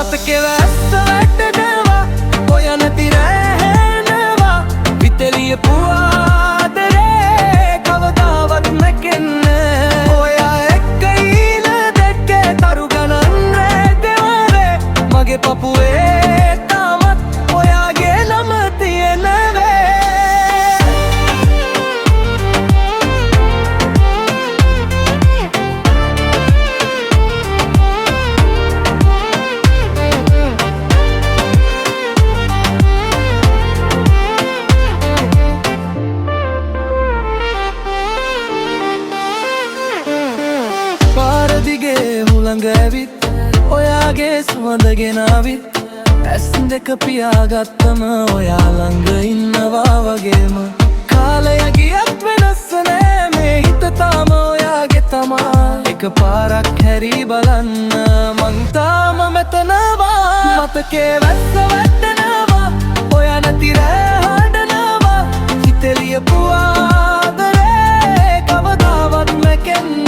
මතකේ වැස්ස වැටෙනවා ඔය නැති රැහෙනවා විතලිය පුවාදරේ කවදාවත් නැකෙන්නේ ඔයා එක්ක ඊන දෙකේ තරු ගණන් රැදෙවරේ මගේ පපුවේ තාමත් ඔයාගේ නම තියෙනවේ හුළඟ ඇවිත් ඔයාගේ සුවඳ ගෙනාවිත් ඇස් දෙක පියාගත්තම ඔයා ළඟ ඉන්නවා වගේම කාලය ගියත් වෙනස් නෑ මේ හිත තාම ඔයාගේ තමා එක පාරක් හැරී බලන්න මං තාම මෙතනවා මතකේ වැස්ස වැටෙනවා ඔය නැති රෑ හඬනවා හිතෙලිය පුවාදරේ කවදාවත් නැකෙන්නේ